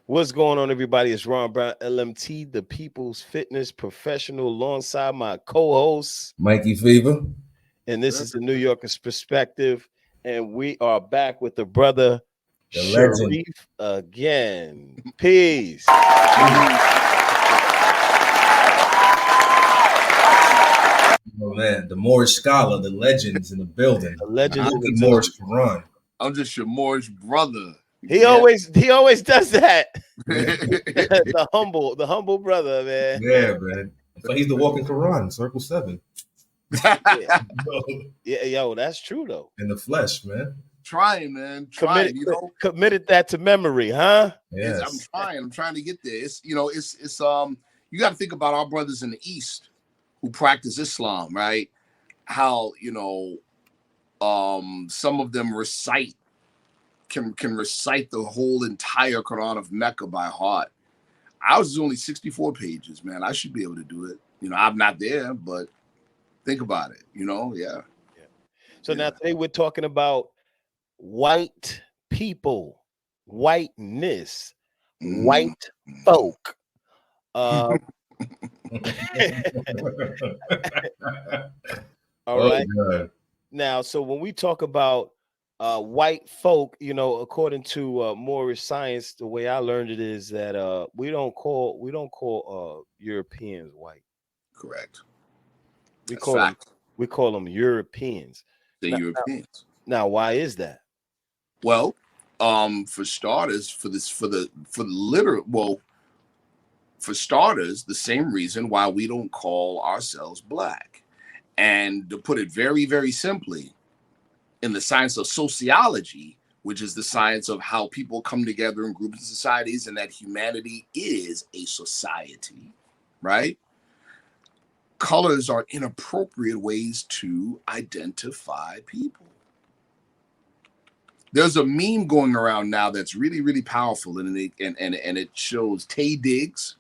What's going on, everybody? It's Ron Brown, LMT, the People's Fitness Professional, alongside my co-host, Mikey Fever. And this is the New Yorker's Perspective. And we are back with the brother, the legend, Sharif again. Peace. Oh man, the Moorish scholar, the legends in the building. The legends in the Moorish Quran. I'm just your Moorish brother. He always does that. the humble brother, man. Yeah, man. So he's the walking Quran, Circle 7. Yeah, yo, that's true though. In the flesh, man. Trying, man. Committed that to memory, huh? Yes. I'm trying to get there. It's you got to think about our brothers in the East who practice Islam, right? How, some of them can recite the whole entire Quran of Mecca by heart. Ours is only 64 pages, man. I should be able to do it. I'm not there, but think about it, yeah. So now today we're talking about white people, whiteness, white folk. All right. God. Now, so when we talk about white folk, according to Moorish science, the way I learned it is that we don't call Europeans white. Correct. We call them Europeans. Europeans. Now, why is that? Well, for starters, for the same reason why we don't call ourselves black. And to put it very, very simply, in the science of sociology, which is the science of how people come together in groups and societies, and that humanity is a society, right? Colors are inappropriate ways to identify people. There's a meme going around now that's really, really powerful, and it shows Tay Diggs,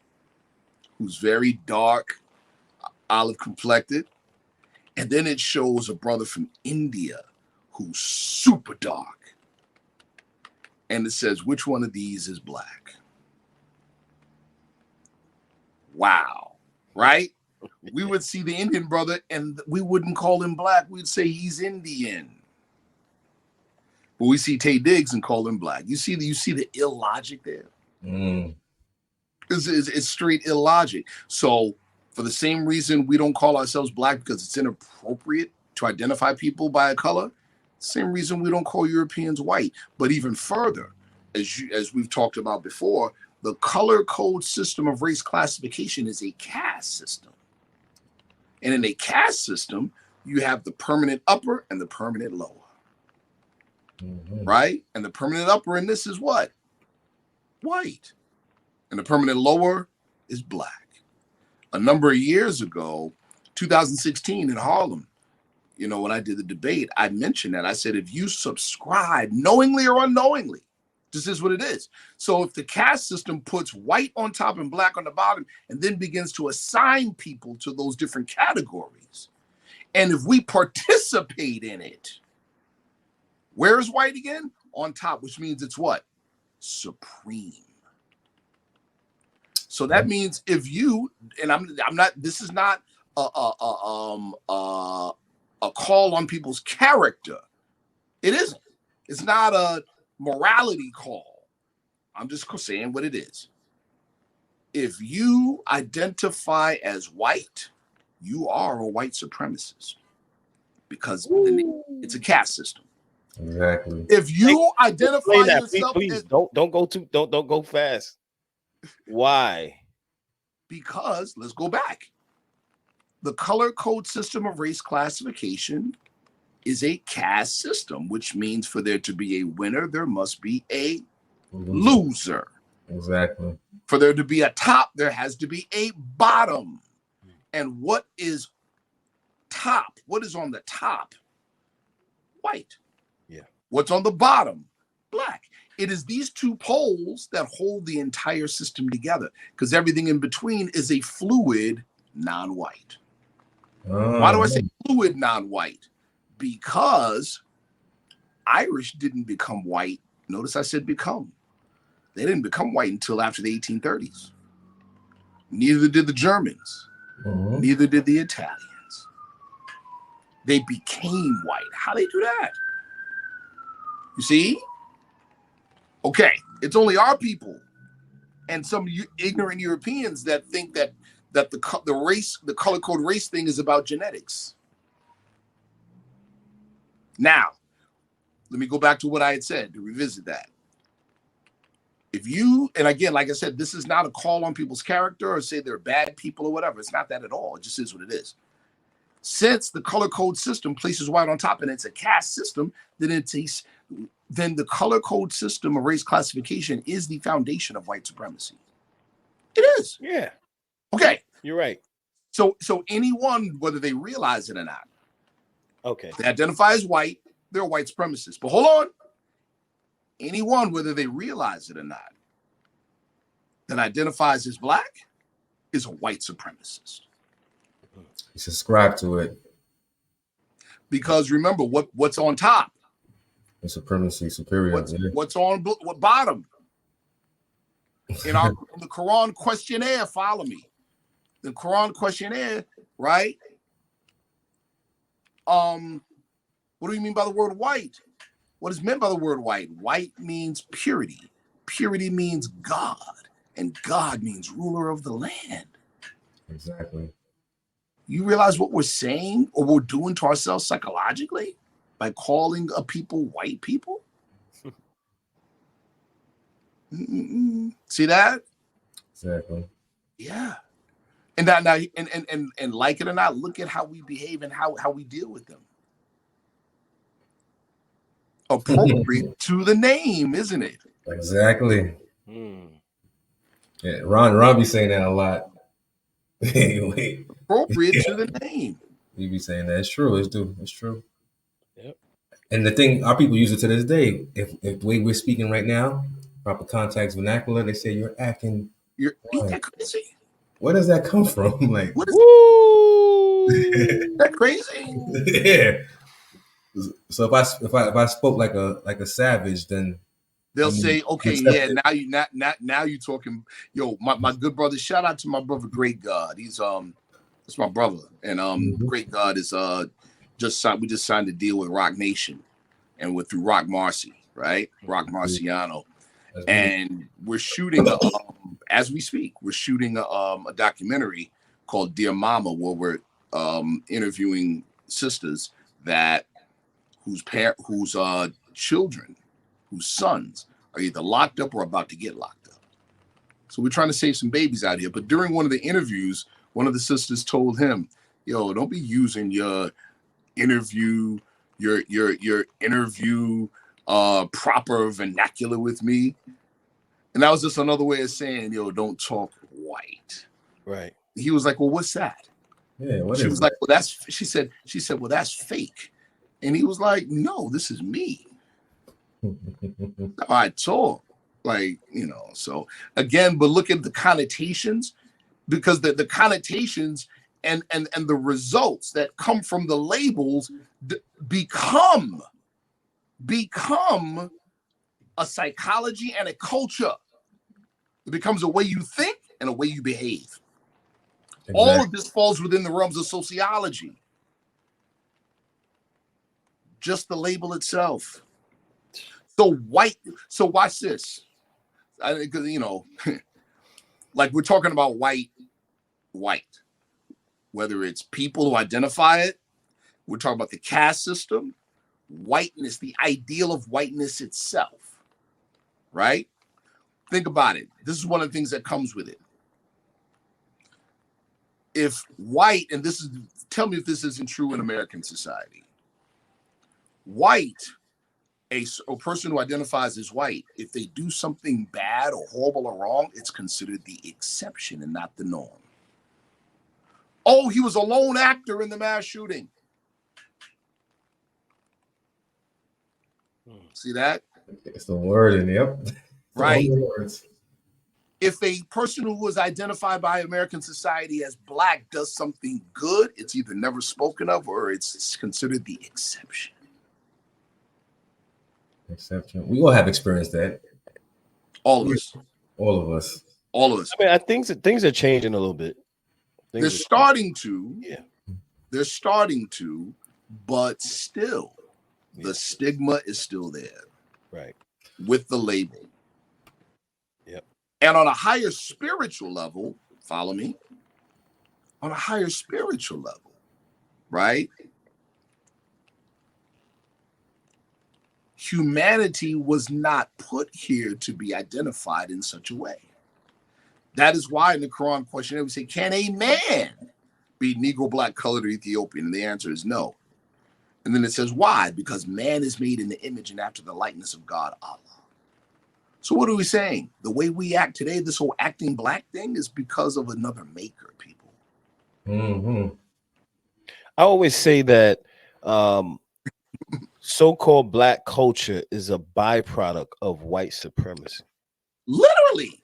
who's very dark, olive complected, and then it shows a brother from India who's super dark, and it says, which one of these is black? Wow, right? We would see the Indian brother and we wouldn't call him black. We'd say he's Indian. But we see Tay Diggs and call him black. You see the illogic there? It's straight illogic. So for the same reason we don't call ourselves black, because it's inappropriate to identify people by a color, same reason we don't call Europeans white. But even further, as we've talked about before, the color code system of race classification is a caste system. And in a caste system, you have the permanent upper and the permanent lower. Right? And the permanent upper in this is what? White. And the permanent lower is black. A number of years ago, 2016 in Harlem, when I did the debate, I mentioned that. I said, if you subscribe knowingly or unknowingly, this is what it is. So if the caste system puts white on top and black on the bottom, and then begins to assign people to those different categories, and if we participate in it, where is white again? On top, which means it's what? Supreme. So that means if you, and I'm not, this is not a call on people's character. It isn't. It's not a morality call. I'm just saying what it is. If you identify as white, you are a white supremacist, because it's a caste system. Exactly. If you identify yourself, please don't go fast. Why? Because let's go back. The color code system of race classification is a caste system, which means for there to be a winner, there must be a loser. Exactly. For there to be a top, there has to be a bottom. And what is top? What is on the top? White. Yeah. What's on the bottom? Black. It is these two poles that hold the entire system together, because everything in between is a fluid non-white. Why do I say fluid non-white? Because Irish didn't become white. Notice I said become. They didn't become white until after the 1830s. Neither did the Germans. Mhm. Neither did the Italians. They became white. How they do that? You see? Okay, it's only our people and some ignorant Europeans that think that the color code race thing is about genetics. Now, let me go back to what I had said to revisit that. If you, and again, like I said, this is not a call on people's character or say they're bad people or whatever. It's not that at all. It just is what it is. Since the color code system places white on top and it's a caste system, then the color code system of race classification is the foundation of white supremacy. It is. Yeah. Okay. You're right. So anyone, whether they realize it or not, okay, they identify as white, they're a white supremacist. But hold on. Anyone, whether they realize it or not, that identifies as black is a white supremacist. You subscribe to it. Because remember, what's on top? The supremacy, superior. What's on what bottom? In the Quran questionnaire, follow me. The Quran questionnaire, right? What do you mean by the word white? What is meant by the word white? White means purity. Purity means God. And God means ruler of the land. Exactly. You realize what we're saying or we're doing to ourselves psychologically by calling a people white people? See that? Exactly. Yeah. And now and like it or not, look at how we behave and how we deal with them. Appropriate to the name, isn't it? Exactly. Yeah, Ron be saying that a lot. Wait. Appropriate to the name. He be saying that. It's true. It's true. Yep. And the thing, our people use it to this day. If the way we're speaking right now, proper context vernacular, they say you're acting. Ain't that crazy? Where does that come from? Like, what is that crazy? Yeah. So if I spoke like a savage, then they'll say, okay, yeah, now you talking. Yo, my good brother, shout out to my brother Great God. He's it's my brother. And Great God is we just signed a deal with Rock Nation and through Rock Marcy, right? Rock Marciano. And we're shooting as we speak, we're shooting a documentary called Dear Mama, where we're interviewing sisters whose children, whose sons are either locked up or about to get locked up. So we're trying to save some babies out here. But during one of the interviews, one of the sisters told him, yo, don't be using your interview proper vernacular with me. And that was just another way of saying, yo, don't talk white. Right. He was like, well, what's that? Yeah, she was like, well, she said, well, that's fake. And he was like, no, this is me. I talk, like, so again, but look at the connotations, because the connotations and the results that come from the labels become a psychology and a culture. It becomes a way you think and a way you behave. Exactly. All of this falls within the realms of sociology. Just the label itself. So white. So watch this. Because like we're talking about white. Whether it's people who identify it, we're talking about the caste system, whiteness, the ideal of whiteness itself. Right? Think about it. This is one of the things that comes with it. If white, and tell me if this isn't true in American society. White, a person who identifies as white, if they do something bad or horrible or wrong, it's considered the exception and not the norm. Oh, he was a lone actor in the mass shooting. See that? It's the word in there. Right. If a person who was identified by American society as black does something good, it's either never spoken of or it's considered the exception. Exception. We all have experienced that. All of us. All of us. All of us. I mean, I think that things are changing a little bit. They're starting to. Yeah. They're starting to, but still, the stigma is still there. Right. With the label. Yep. And on a higher spiritual level, follow me, on a higher spiritual level, right? Humanity was not put here to be identified in such a way. That is why in the Quran questionnaire we say, can a man be Negro, black, colored, or Ethiopian? And the answer is no. And then it says, why? Because man is made in the image and after the likeness of God, Allah. So what are we saying? The way we act today, this whole acting black thing is because of another maker, people. Mm-hmm. I always say that so-called black culture is a byproduct of white supremacy. Literally.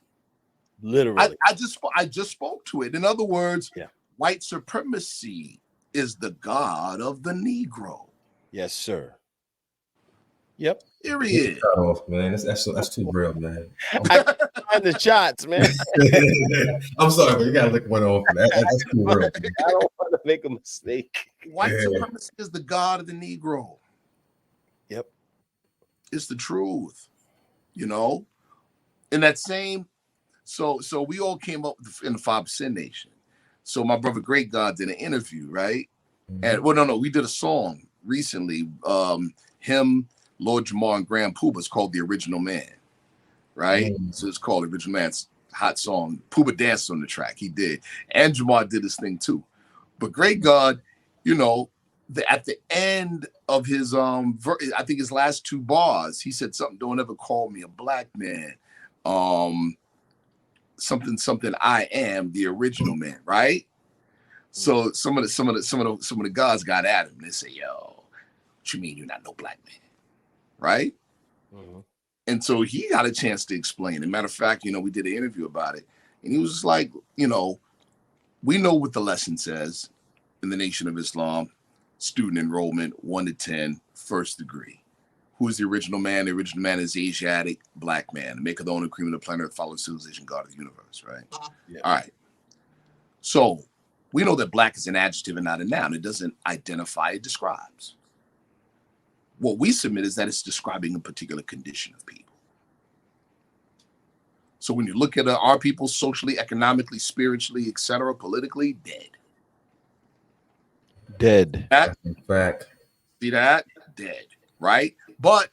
I just spoke to it. In other words, white supremacy is the god of the Negro. Yes, sir. Yep. Period. Off, man. That's too real, man. I find the shots, man. I'm sorry, but you gotta look one off. That's too real. Man. I don't want to make a mistake. White supremacy is the god of the Negro. Yep. It's the truth. You know? In that same, so we all came up in the 5% Nation. So my brother Great God did an interview, right? And we did a song recently. Him, Lord Jamar, and Grand Pooba. It's called The Original Man, right? So it's called Original Man's hot song. Pooba danced on the track. He did. And Jamar did his thing too. But Great God, you know, at the end of his I think his last two bars, he said something, don't ever call me a black man. Something I am the original man, right? So some of the gods got at him. They say, yo, what you mean you're not no black man? Right? Mm-hmm. And so he got a chance to explain. As a matter of fact, you know, we did an interview about it, and he was just like, you know, we know what the lesson says in the Nation of Islam, student enrollment, 1 to 10, first degree. Who is the original man? The original man is the Asiatic black man, the maker of the owner, cream of the planet, follows civilization, God of the universe, right? Yeah. All right. So we know that black is an adjective and not a noun. It doesn't identify, it describes. What we submit is that it's describing a particular condition of people. So when you look at our people socially, economically, spiritually, etc., politically, dead. Fact. See that? Dead, right? But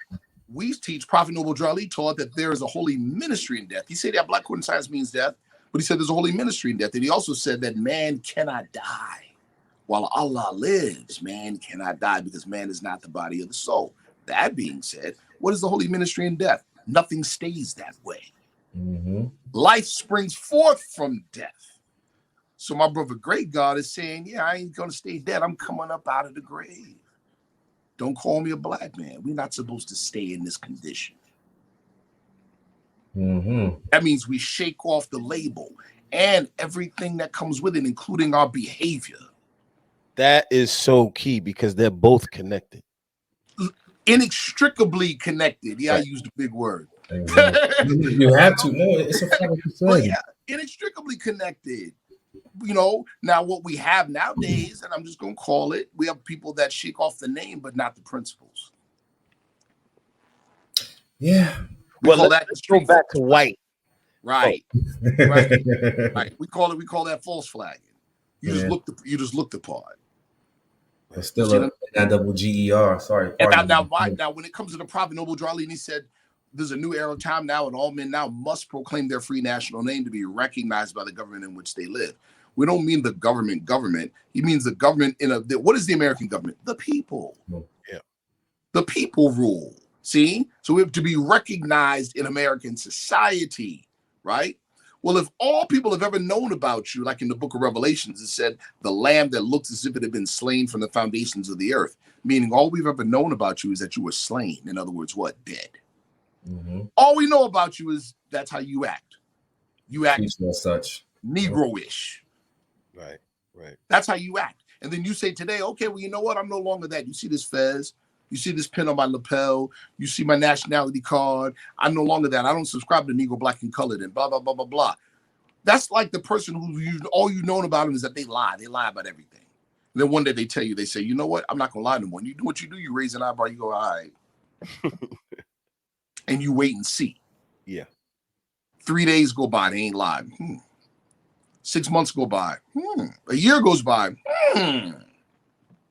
we teach, Prophet Noble Drew Ali taught that there is a holy ministry in death. He said that black court science means death, but he said there's a holy ministry in death. And he also said that man cannot die. While Allah lives, man cannot die because man is not the body of the soul. That being said, what is the holy ministry in death? Nothing stays that way. Mm-hmm. Life springs forth from death. So my brother Great God is saying, yeah, I ain't going to stay dead. I'm coming up out of the grave. Don't call me a black man. We're not supposed to stay in this condition. Mm-hmm. That means we shake off the label and everything that comes with it, including our behavior. That is so key because they're both connected. Inextricably connected. Yeah, right. I used a big word. You have to. No, it's a fact. But yeah, inextricably connected. You know, now what we have nowadays, and I'm just going to call it, we have people that shake off the name, but not the principles. Yeah. Well, let's go back to white. Right. Oh. Right. We call that false flagging. You just look the part. It's still a double GER. Sorry. And now, when it comes to the Prophet Noble Drew Ali, he said, there's a new era of time now, and all men now must proclaim their free national name to be recognized by the government in which they live. We don't mean the government. He means the government what is the American government? The people. Yeah. The people rule. See? So we have to be recognized in American society, right? Well, if all people have ever known about you, like in the book of Revelations, it said the lamb that looks as if it had been slain from the foundations of the earth, meaning all we've ever known about you is that you were slain. In other words, what? Dead. Mm-hmm. All we know about you is that's how you act. You act such Negro-ish. Right. That's how you act. And then you say today, okay, well, you know what? I'm no longer that. You see this fez, You see this pin on my lapel. You see my nationality card. I'm no longer that. I don't subscribe to Negro, Black, and Colored, and blah, blah, blah, blah, blah. That's like the person who all you've known about them is that they lie. They lie about everything. And then one day they tell you, they say, you know what? I'm not going to lie no more. And you do what you do. You raise an eyebrow. You go, all right. And you wait and see. Yeah. 3 days go by. They ain't lied. 6 months go by. A year goes by.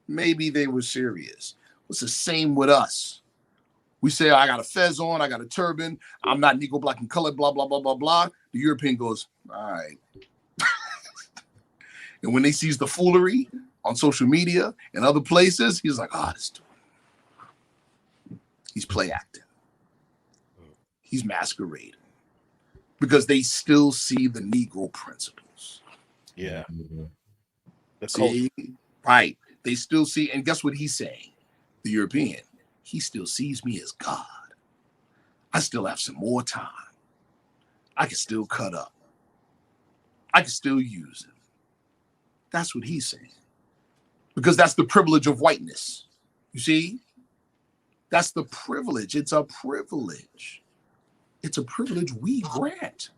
Maybe they were serious. It's the same with us. We say, I got a fez on, I got a turban, I'm not Negro, Black, and Colored, blah, blah, blah, blah, blah. The European goes, all right. And when they sees the foolery on social media and other places, he's like, this dude. He's play acting. He's masquerading. Because they still see the Negro principles. Yeah. See? Right. They still see, and guess what he's saying? The European. He still sees me as God. I still have some more time. I can still cut up. I can still use it. That's what he's saying. Because that's the privilege of whiteness. You see? That's the privilege. It's a privilege. It's a privilege we grant.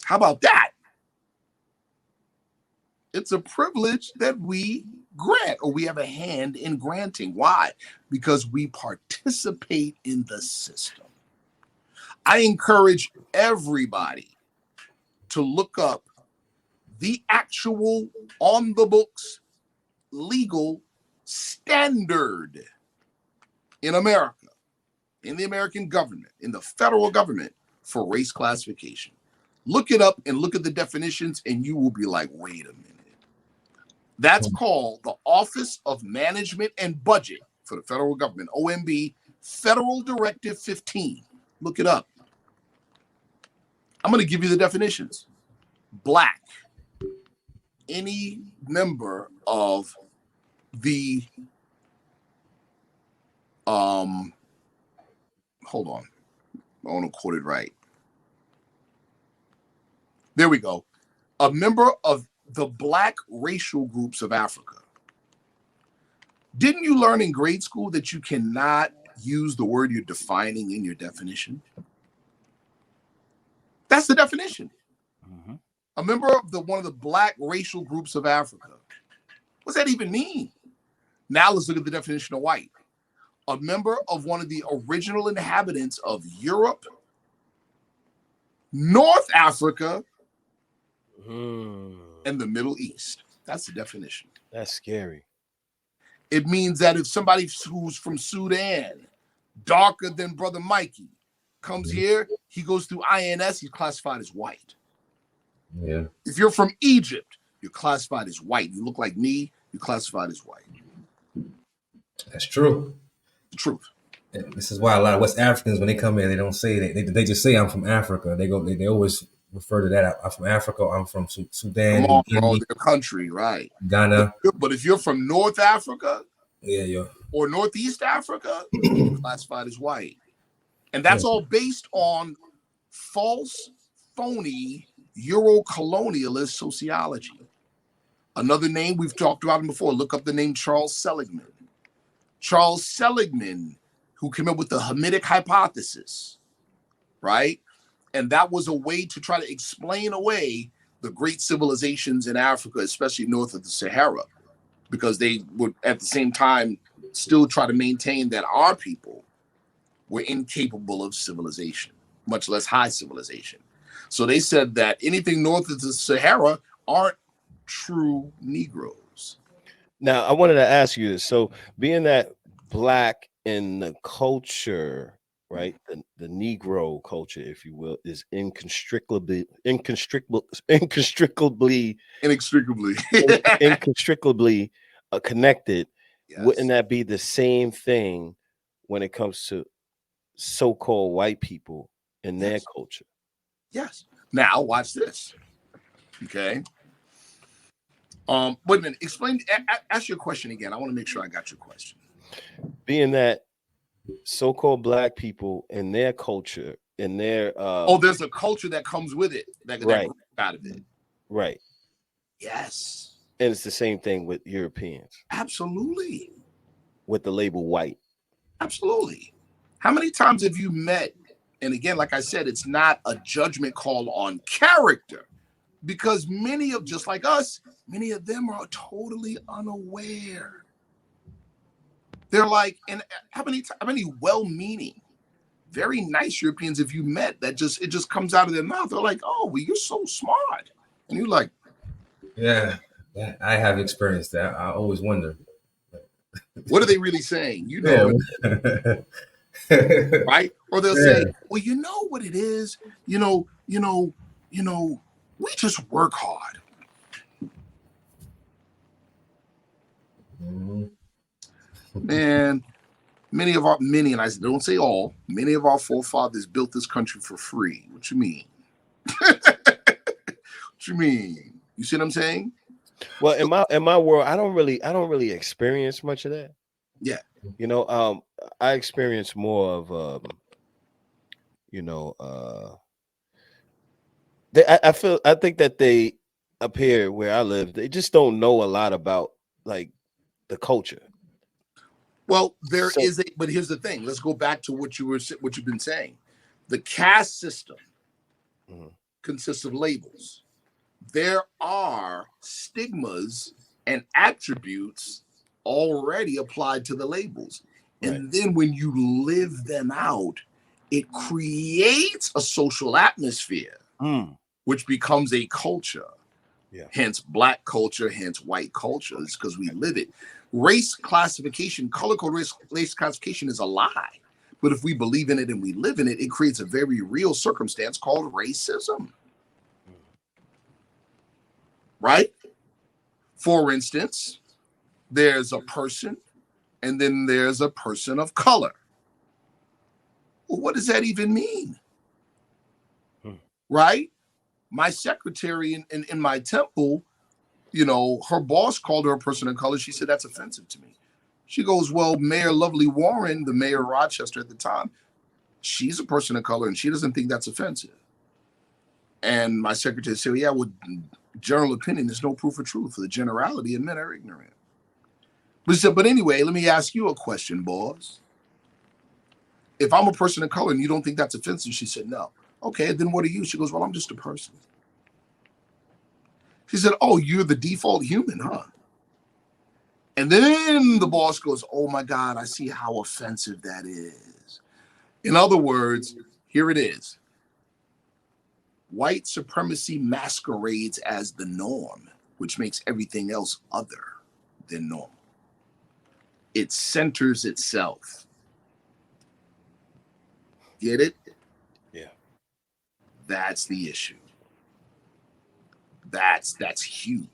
How about that? It's a privilege that we grant, or we have a hand in granting. Why? Because we participate in the system. I encourage everybody to look up the actual on the books legal standard in America, in the American government, in the federal government for race classification. Look it up and look at the definitions, and you will be like, wait a minute. That's called the Office of Management and Budget for the federal government, OMB, Federal Directive 15. Look it up. I'm going to give you the definitions. Black, any member of the, hold on. I want to quote it right. There we go. A member of the Black racial groups of Africa. Didn't you learn in grade school that you cannot use the word you're defining in your definition? That's the definition. Mm-hmm. A member of one of the Black racial groups of Africa. What's that even mean? Now let's look at the definition of white. A member of one of the original inhabitants of Europe, North Africa, and the Middle East. That's the definition. That's scary. It means that if somebody who's from Sudan, darker than Brother Mikey, comes here, he goes through INS, he's classified as white. Yeah. If you're from Egypt, you're classified as white. You look like me, you're classified as white. That's true. The truth. And this is why a lot of West Africans, when they come in, they don't say that. They just say, I'm from Africa. They always refer to that. I'm from Africa. I'm from Sudan. Come on, their country, right? Ghana. But if you're from North Africa, yeah, or Northeast Africa, you're classified as white. And that's all based on false, phony, Euro-colonialist sociology. Another name we've talked about him before. Look up the name Charles Seligman. Charles Seligman, who came up with the Hamitic hypothesis, right? And that was a way to try to explain away the great civilizations in Africa, especially north of the Sahara, because they would at the same time still try to maintain that our people were incapable of civilization, much less high civilization. So they said that anything north of the Sahara aren't true Negroes. Now, I wanted to ask you this. So being that Black in the culture, right, the Negro culture, if you will, is inextricably connected. Yes. Wouldn't that be the same thing when it comes to so-called white people and their culture? Yes. Now watch this. Okay. Wait a minute. Explain. Ask your question again. I want to make sure I got your question. Being that so-called Black people and their culture and their there's a culture that comes with it that right out of it. Right. Yes. And it's the same thing with Europeans Absolutely. with the label white. Absolutely. How many times have you met? And again, like I said, it's not a judgment call on character, because many of, just like us, many of them are totally unaware. They're like, and how many well-meaning, very nice Europeans have you met that it just comes out of their mouth? They're like, oh, well, you're so smart. And you're like, Yeah, I have experienced that. I always wonder. what are they really saying? You Yeah. know, right? Or they'll say, well, you know what it is? You know, we just work hard. Mhm. Man, many, and I don't say all, many of our forefathers built this country for free. What you mean? What you mean? You see what I'm saying? Well, in my world, I don't really experience much of that. Yeah. You know, I experience more of you know, I think that they up here where I live, they just don't know a lot about like the culture. Well, there So- is but here's the thing. Let's go back to what you've been saying. The caste system consists of labels. There are stigmas and attributes already applied to the labels. And then when you live them out, it creates a social atmosphere, which becomes a culture. Yeah. Hence black culture, hence white culture. It's because we live it. Race classification, color code race classification is a lie. But if we believe in it and we live in it, it creates a very real circumstance called racism. Right? For instance, there's a person and then there's a person of color. Well, what does that even mean? Right? My secretary in my temple, you know, her boss called her a person of color. She said, that's offensive to me. She goes, well, Mayor Lovely Warren, the mayor of Rochester at the time, she's a person of color and she doesn't think that's offensive. And my secretary said, yeah, well, general opinion is no proof of truth. For the generality, and men are ignorant. But she said, but anyway, let me ask you a question, boss. If I'm a person of color and you don't think that's offensive, she said, no. Okay, then what are you? She goes, well, I'm just a person. She said, oh, you're the default human, huh? And then the boss goes, oh my God, I see how offensive that is. In other words, here it is. White supremacy masquerades as the norm, which makes everything else other than normal. It centers itself. Get it? Yeah. That's the issue. That's huge.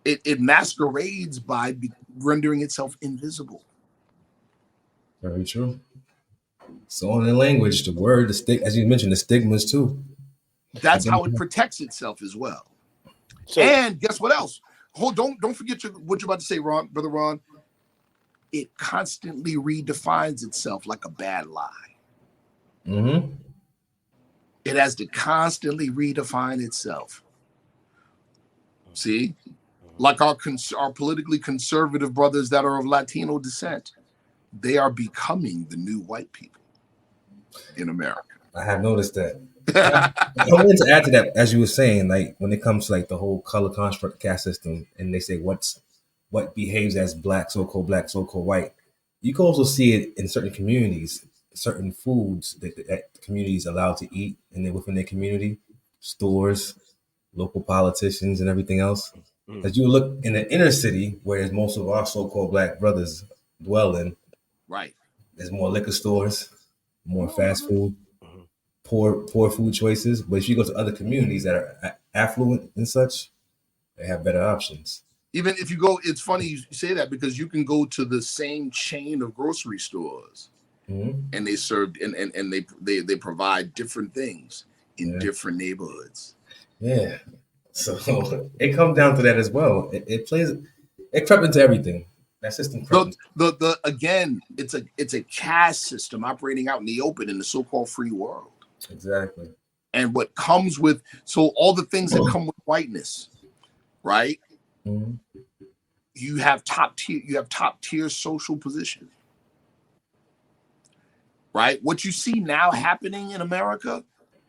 It masquerades by rendering itself invisible. Very true. So in the language, the word, as you mentioned, the stigmas too. That's how it protects itself as well. So, and guess what else? Don't forget what you're about to say, Ron, brother Ron. It constantly redefines itself like a bad lie. Mm-hmm. It has to constantly redefine itself. See, like our politically conservative brothers that are of Latino descent, they are becoming the new white people in America. I have noticed that. I wanted to add to that, as you were saying, like when it comes to like the whole color construct caste system, and they say what behaves as black, so-called white. You can also see it in certain communities, certain foods that communities allowed to eat, and then within their community, stores, local politicians, and everything else. As you look in the inner city, where most of our so-called black brothers dwell in, right? There's more liquor stores, more fast food, poor food choices. But if you go to other communities that are affluent and such, they have better options. Even if you go, it's funny you say that because you can go to the same chain of grocery stores, and they serve and they provide different things in different neighborhoods. Yeah, so it comes down to that as well. It crept into everything. That system crept the again, it's a caste system operating out in the open in the so-called free world. Exactly. And what comes with all the things that come with whiteness, right? You have top tier social position. Right? What you see now happening in America,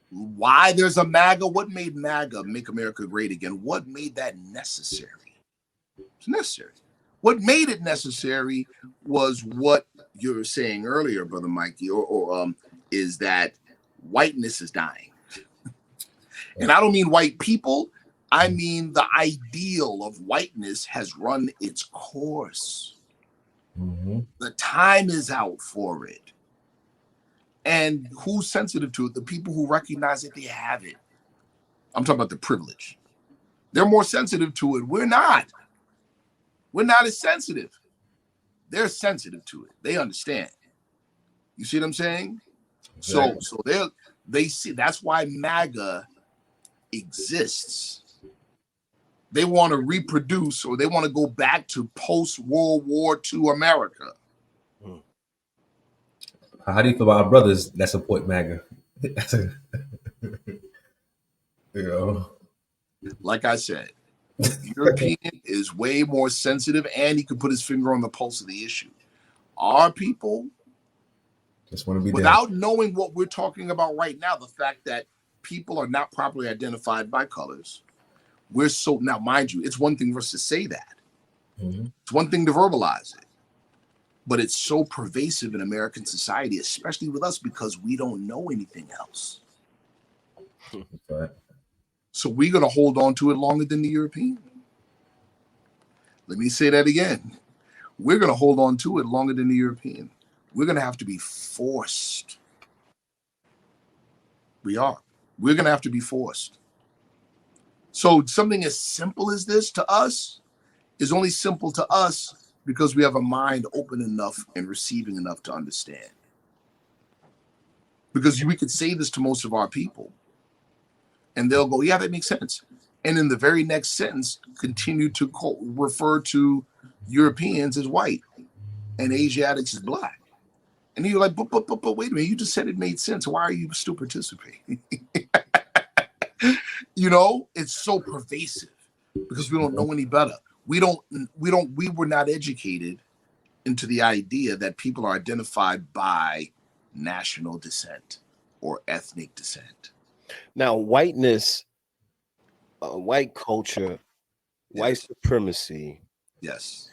why there's a MAGA, what made MAGA make America great again? What made that necessary? It's necessary. What made it necessary was what you were saying earlier, Brother Mikey, is that whiteness is dying. And I don't mean white people. I mean the ideal of whiteness has run its course. The time is out for it. And who's sensitive to it? The people who recognize that they have it. I'm talking about the privilege. They're more sensitive to it. We're not. We're not as sensitive. They're sensitive to it. They understand. You see what I'm saying? Exactly. So they see. That's why MAGA exists. They want to reproduce, or they want to go back to post-World War II America. How do you feel about our brothers that support MAGA? Like I said, European is way more sensitive, and he could put his finger on the pulse of the issue. Our people just want to be without knowing what we're talking about right now, the fact that people are not properly identified by colors. We're so now, mind you, it's one thing for us to say that. It's one thing to verbalize it. But it's so pervasive in American society, especially with us, because we don't know anything else. Right. So we're going to hold on to it longer than the European. Let me say that again. We're going to hold on to it longer than the European. We're going to have to be forced. We are. We're going to have to be forced. So something as simple as this to us is only simple to us because we have a mind open enough and receiving enough to understand. Because we could say this to most of our people, and they'll go, yeah, that makes sense. And in the very next sentence, continue to refer to Europeans as white and Asiatics as black. And you're like, but wait a minute, you just said it made sense. Why are you still participating? You know, it's so pervasive because we don't know any better. We were not educated into the idea that people are identified by national descent or ethnic descent. Now, whiteness, white culture, white supremacy. Yes.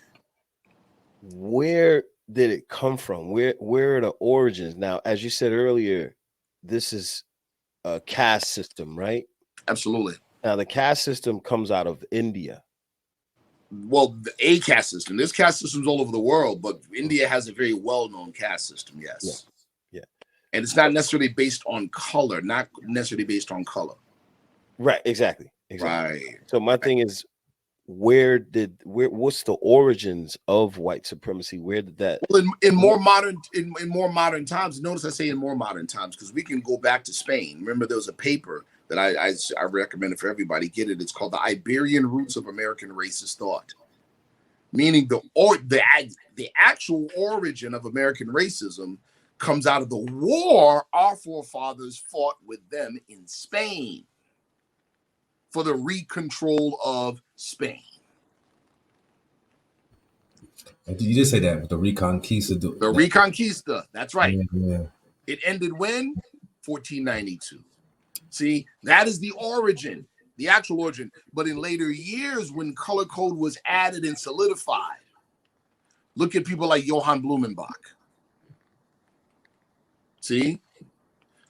Where did it come from? Where are the origins? Now, as you said earlier, this is a caste system, right? Absolutely. Now, the caste system comes out of India. Well, a caste system. There's caste systems all over the world, but India has a very well-known caste system. Yes. Yeah. And it's not necessarily based on color. Not necessarily based on color. Right. Exactly. Right. So my thing is, what's the origins of white supremacy? Where did that? Well, in more modern times. Notice I say in more modern times because we can go back to Spain. Remember, there was a paper that I recommended for everybody. Get it? It's called The Iberian Roots of American Racist Thought, meaning the actual origin of American racism comes out of the war our forefathers fought with them in Spain for the recontrol of Spain. And you just say that with the Reconquista. The Reconquista. That's right. Yeah. It ended when? 1492. See, that is the origin, the actual origin. But in later years, when color code was added and solidified, look at people like Johann Blumenbach. See?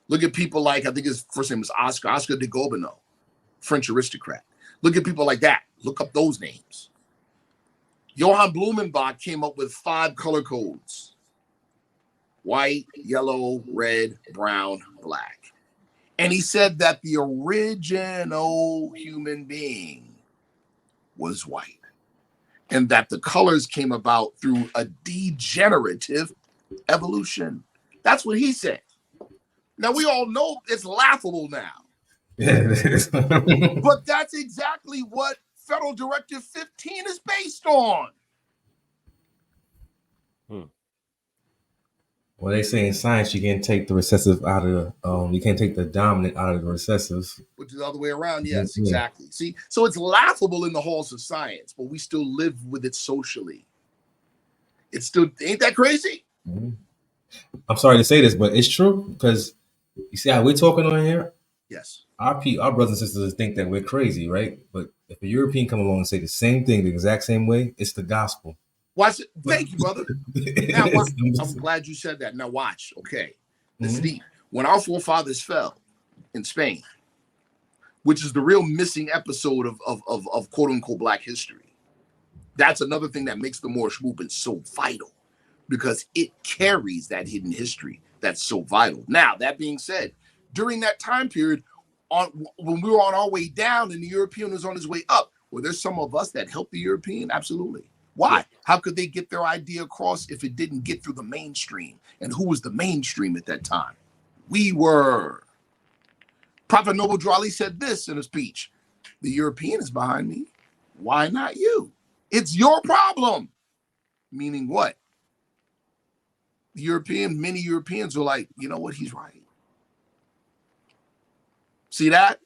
Look at people like, I think his first name was Oscar de Gobineau, French aristocrat. Look at people like that. Look up those names. Johann Blumenbach came up with 5 color codes: white, yellow, red, brown, black. And he said that the original human being was white, and that the colors came about through a degenerative evolution. That's what he said. Now, we all know it's laughable now. Yeah, it is. But that's exactly what Federal Directive 15 is based on. Well, they say in science you can't take the recessive out of you can't take the dominant out of the recessive. but the other way around. Yes, Yeah. exactly. See, so it's laughable in the halls of science, but we still live with it socially. It's still, ain't that crazy? Mm-hmm. I'm sorry to say this, but it's true because you see how we're talking on here. Yes. Our brothers and sisters think that we're crazy, right? But if a European come along and say the same thing the exact same way, it's the gospel. Watch it. Thank you, brother. Now, I'm glad you said that. Now, watch. Okay. This is deep. When our forefathers fell in Spain, which is the real missing episode of quote unquote Black history, that's another thing that makes the Moorish movement so vital because it carries that hidden history that's so vital. Now, that being said, during that time period, when we were on our way down and the European was on his way up, were there some of us that helped the European? Absolutely. Why? How could they get their idea across if it didn't get through the mainstream? And who was the mainstream at that time? We were. Prophet Noble Drew Ali said this in a speech: the European is behind me. Why not you? It's your problem. Meaning what? Many Europeans are like, you know what? He's right. See that?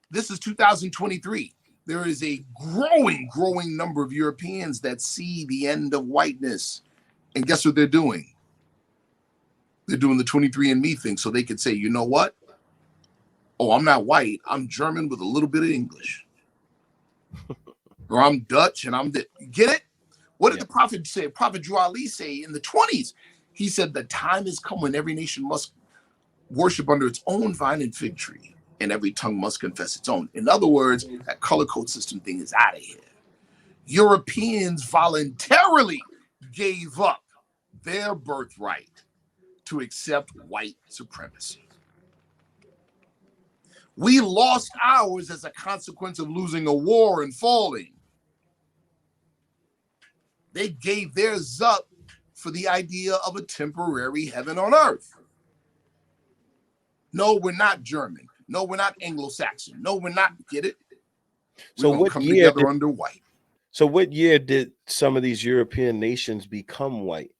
This is 2023. There is a growing number of Europeans that see the end of whiteness. And guess what they're doing? They're doing the 23andMe thing so they could say, you know what? Oh, I'm not white. I'm German with a little bit of English. Or I'm Dutch and get it? What did the prophet say? Prophet Drew Ali say in the 20s? He said, the time has come when every nation must worship under its own vine and fig tree, and every tongue must confess its own. In other words, that color code system thing is out of here. Europeans voluntarily gave up their birthright to accept white supremacy. We lost ours as a consequence of losing a war and falling. They gave theirs up for the idea of a temporary heaven on earth. No, we're not German. No, we're not Anglo-Saxon. No, we're not. Get it? So what year together under white? So what year did some of these European nations become white?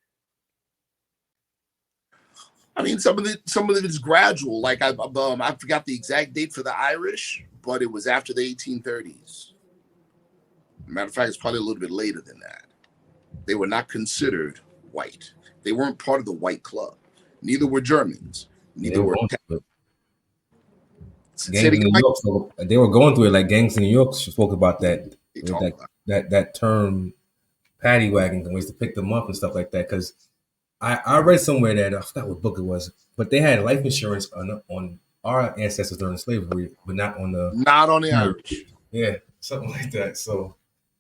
I mean, some of it is gradual. Like I forgot the exact date for the Irish, but it was after the 1830s. Matter of fact, it's probably a little bit later than that. They were not considered white. They weren't part of the white club. Neither were Germans. Neither were. Gangs in New York, so they were going through it. Like Gangs in New York spoke about that. That term, paddy wagon, and ways to pick them up and stuff like that. Because I read somewhere that I forgot what book it was, but they had life insurance on our ancestors during slavery, but not on the Irish. Yeah, something like that. So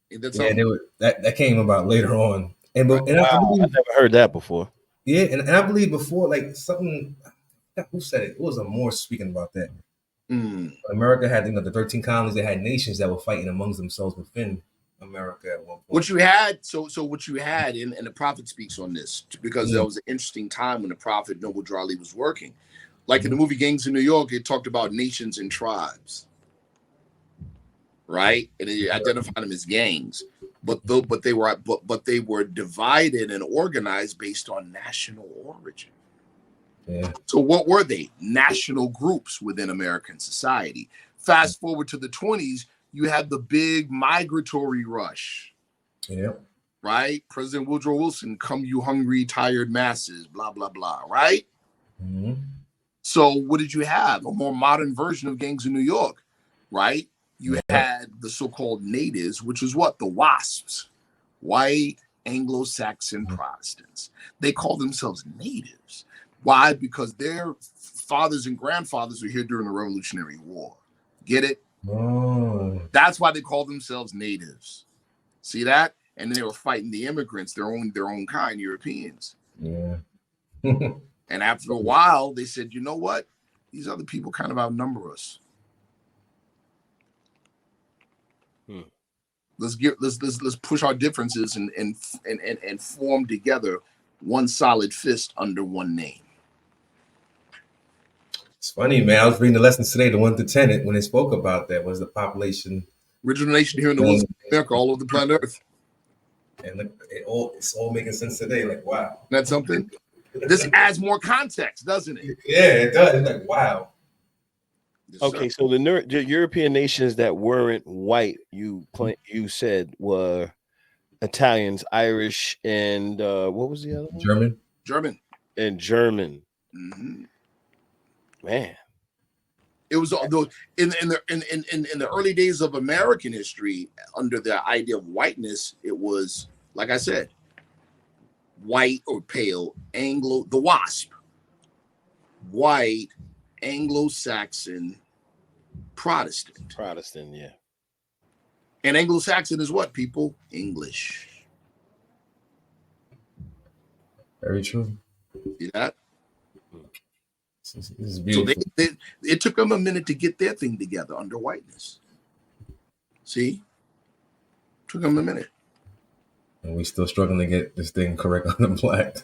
that came about later on. And I never heard that before. Yeah, and I believe before, like something. Who said it? It was a Moore speaking about that. America had, the 13 colonies. They had nations that were fighting amongst themselves within America at one point. What you had, what you had, and the prophet speaks on this because there was an interesting time when the prophet Noble Drew Ali was working. Like in the movie Gangs in New York, it talked about nations and tribes, right? And it identified them as gangs, but they were divided and organized based on national origin. Yeah. So what were they? National groups within American society. Fast forward to the 20s, you had the big migratory rush. Yeah. Right? President Woodrow Wilson, come you hungry, tired masses, blah, blah, blah, right? Mm-hmm. So what did you have? A more modern version of Gangs in New York, right? You had the so-called natives, which was what? The WASPs, white Anglo-Saxon Protestants. They call themselves natives. Why? Because their fathers and grandfathers were here during the Revolutionary War. Get it? Oh. That's why they call themselves natives. See that? And then they were fighting the immigrants, their own kind, Europeans. Yeah. And after a while, they said, you know what? These other people kind of outnumber us. Let's push our differences and form together one solid fist under one name. It's funny, man. I was reading the lessons today, the 1 to 10, when they spoke about that was the population. Original nation here in the woods of America, all over the planet Earth. And it's all making sense today. Like, wow. That's something. This adds more context, doesn't it? Yeah, it does. It's like, wow. Yes, Okay, sir. so the European nations that weren't white, you said were Italians, Irish, and what was the other one? German. German. And German. Hmm. Man, It was although in the early days of American history, under the idea of whiteness, it was like I said, white or pale Anglo, the WASP, white Anglo-Saxon Protestant, Protestant, yeah. and Anglo-Saxon is what people English. Very true. See that? This is So beautiful. it took them a minute to get their thing together under whiteness. See, took them a minute. And we still struggling to get this thing correct on the black.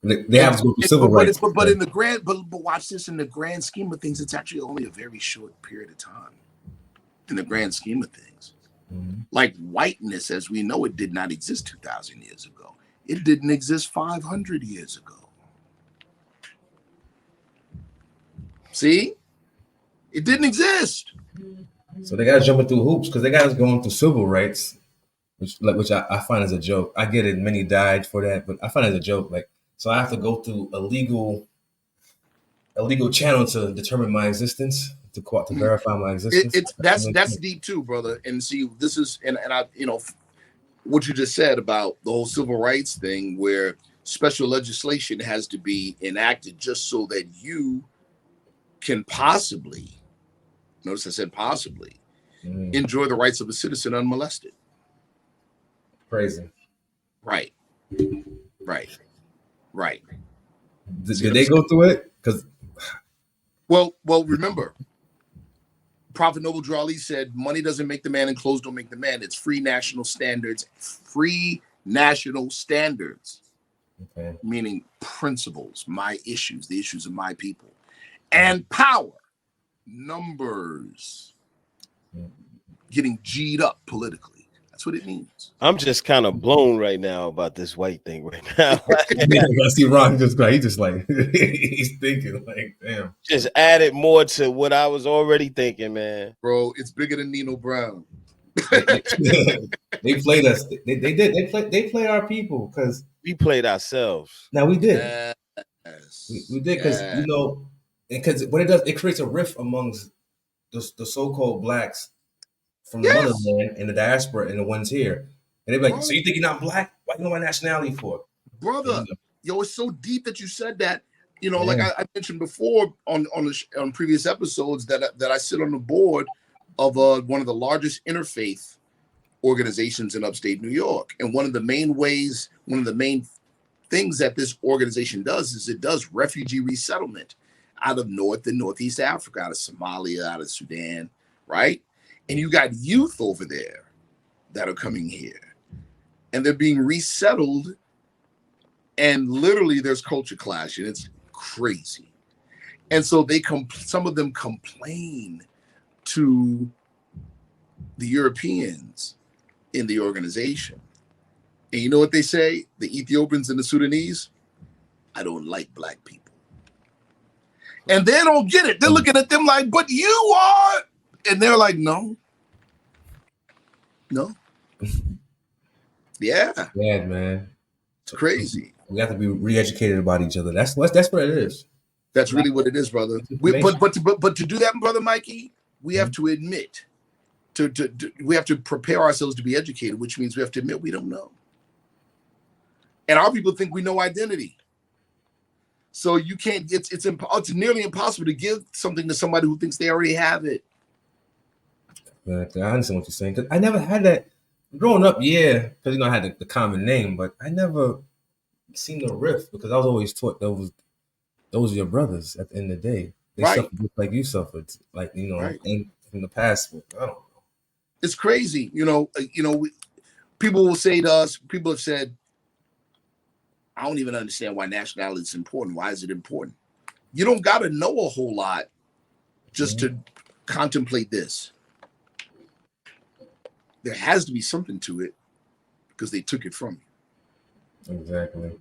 They have to go through civil rights. But in the grand, but watch this, in the grand scheme of things, it's actually only a very short period of time. In the grand scheme of things, like whiteness as we know it did not exist 2,000 years ago. It didn't exist 500 years ago. See, it didn't exist. So they got jumping through hoops because they got us going through civil rights, which I find as a joke. I get it, many died for that, but I find it as a joke. Like, so I have to go through a legal channel to determine my existence, to verify my existence. That's deep too, brother. And see, this is and I what you just said about the whole civil rights thing, where special legislation has to be enacted just so that you can possibly, notice I said possibly, enjoy the rights of a citizen unmolested. Crazy. Right. Did they go through it? Because well, remember, Prophet Noble Drew Ali said, "Money doesn't make the man, and clothes don't make the man. It's free national standards. Free national standards, okay. Meaning principles, my issues, the issues of my people, and power, numbers, getting G'd up politically. That's what it means." I'm just kind of blown right now about this white thing right now. I see Ron just like he's thinking like, damn. Just added more to what I was already thinking, man. Bro, it's bigger than Nino Brown. They played us. They did. They played our people because we played ourselves. Now we did. Yes. We did because because what it does, it creates a rift amongst the so-called blacks from the motherland and the diaspora and the ones here. And they're like, so you think you're not black? Why you know my nationality for? Brother, yo, it's so deep that you said that. Like I mentioned before on previous episodes that I sit on the board of one of the largest interfaith organizations in upstate New York. And one of the main things that this organization does is it does refugee resettlement out of North and Northeast Africa, out of Somalia, out of Sudan, right? And you got youth over there that are coming here and they're being resettled, and literally there's culture clash and it's crazy. And so some of them complain to the Europeans in the organization. And you know what they say? The Ethiopians and the Sudanese, I don't like black people. And they don't get it. They're looking at them like, but you are. And they're like, no. Yeah. Bad, man. It's crazy. We have to be re-educated about each other. That's what it is. That's really what it is, brother. But to do that, brother Mikey, we have to admit, we have to prepare ourselves to be educated, which means we have to admit we don't know. And our people think we know identity. So you can't. It's nearly impossible to give something to somebody who thinks they already have it. I understand what you're saying, because I never had that growing up. Yeah, because I had the common name, but I never seen the rift because I was always taught those are your brothers. At the end of the day, they suffered just like you suffered, like and from the past. I don't know. It's crazy, people will say to us. People have said, "I don't even understand why nationality is important. Why is it important?" You don't got to know a whole lot just to contemplate this. There has to be something to it because they took it from you. Exactly.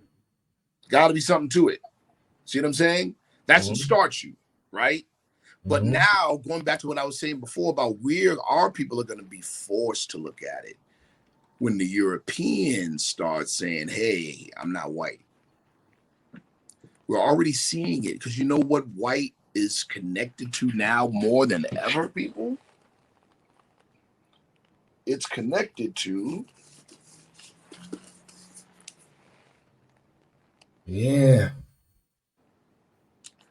Got to be something to it. See what I'm saying? That's what starts you, right? But now, going back to what I was saying before about where our people are going to be forced to look at it, when the Europeans start saying, hey, I'm not white. We're already seeing it, because you know what white is connected to now more than ever, people? It's connected to... Yeah.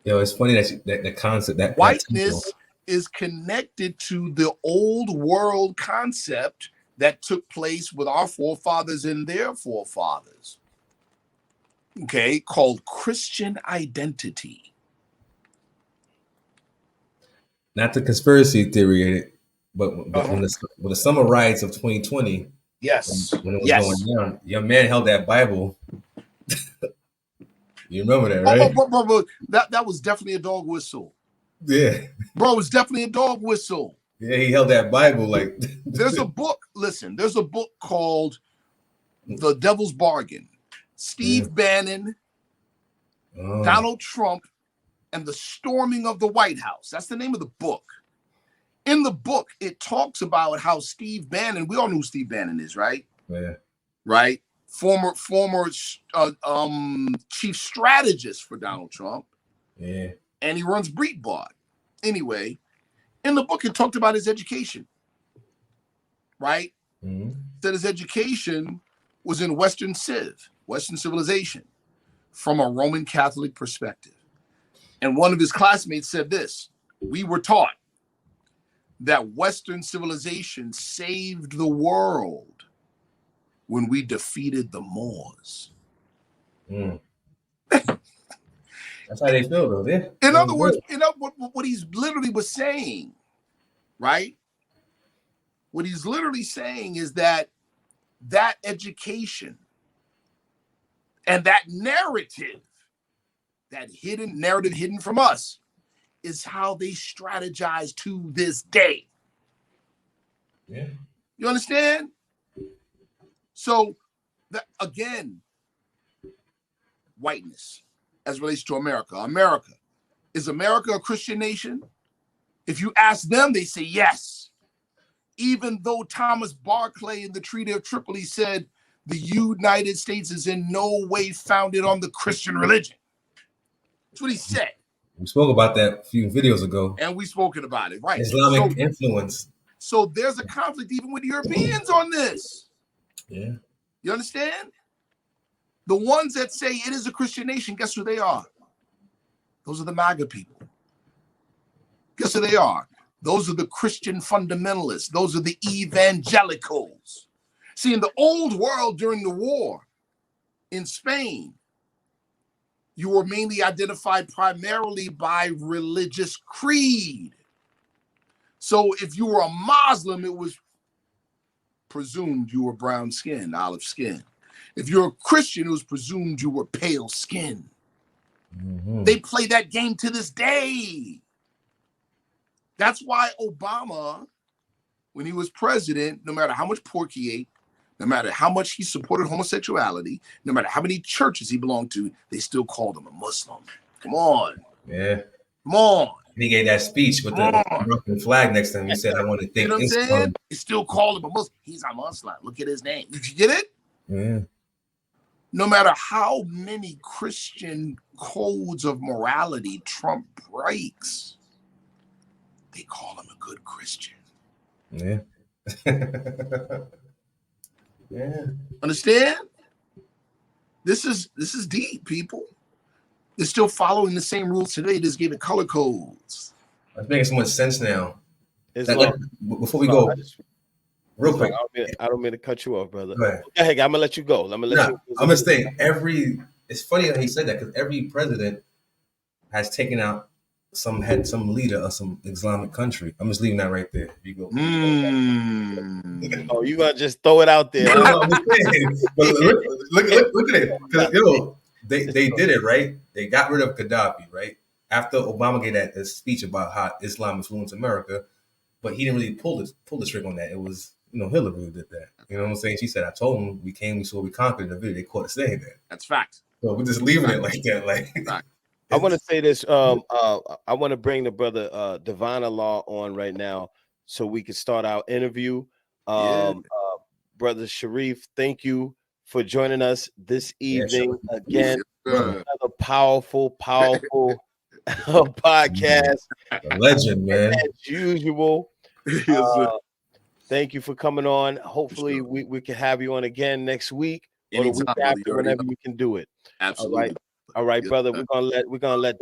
Yo, it's funny that the concept that whiteness is connected to the old world concept that took place with our forefathers and their forefathers. Okay, called Christian identity. Not the conspiracy theory, but when the summer riots of 2020, yes, when it was going down, your man held that Bible. You remember that, right? Bro, that was definitely a dog whistle. Yeah, bro, it was definitely a dog whistle. Yeah, he held that Bible like. There's a book. Listen, there's a book called The Devil's Bargain. Steve Bannon, Donald Trump, and the Storming of the White House. That's the name of the book. In the book, it talks about how Steve Bannon, we all know who Steve Bannon is, right? Yeah. Right? Former chief strategist for Donald Trump. Yeah. And he runs Breitbart. Anyway, in the book, it talked about his education. Right? That his education was in Western civilization, from a Roman Catholic perspective. And one of his classmates said this: we were taught that Western civilization saved the world when we defeated the Moors. That's how they feel, though. In other words, what he's literally was saying, right? What he's literally saying is that education and that narrative, that hidden narrative hidden from us, is how they strategize to this day. Yeah. You understand? So, again, whiteness as relates to America. Is America a Christian nation? If you ask them, they say yes. Even though Thomas Barclay in the Treaty of Tripoli said the United States is in no way founded on the Christian religion. That's what he said. We spoke about that a few videos ago. And we've spoken about it, right? Islamic influence. So there's a conflict even with Europeans on this. Yeah. You understand? The ones that say it is a Christian nation, guess who they are? Those are the MAGA people. Guess who they are? Those are the Christian fundamentalists. Those are the evangelicals. See, in the old world during the war in Spain, you were mainly identified primarily by religious creed. So if you were a Muslim, it was presumed you were brown skinned, olive skin. If you're a Christian, it was presumed you were pale skinned. They play that game to this day. That's why Obama, when he was president, no matter how much pork he ate, no matter how much he supported homosexuality, no matter how many churches he belonged to, they still called him a Muslim. Come on. Yeah. Come on. He gave that speech with the American flag next to him. He said, I want to think. You know what I'm saying? They still called him a Muslim. He's a Muslim. Look at his name. Did you get it? Yeah. No matter how many Christian codes of morality Trump breaks, they call him a good Christian. Yeah. Yeah. Understand? This is deep, people. They're still following the same rules today. They just gave it color codes. It's making so much sense now. Before we go, go, real quick. I don't mean to cut you off, brother. Go ahead. Hey, I'm gonna let you go. I'm gonna say it's funny that he said that, because every president has taken out some leader of some Islamic country. I'm just leaving that right there. You go. Oh, you gonna just throw it out there? No, I'm saying, but look at it, because they did it right. They got rid of Gaddafi, right? After Obama gave that speech about how Islam influenced America, but he didn't really pull the trigger on that. It was Hillary who did that. You know what I'm saying? She said, "I told them we came, we saw, we conquered." In the video, they caught us saying that. That's fact. So we're just leaving it like that, like. I want to say this. I want to bring the brother Divine Law on right now so we can start our interview. Yeah. Brother Sharif, thank you for joining us this evening again. Brother. Another powerful podcast. A legend, man. As usual. Yes, sir. Thank you for coming on. Hopefully, we can have you on again next week or the week Anytime, brother. after, You already whenever know. you can do it. Absolutely. All right, Yes, brother. sir. We're gonna let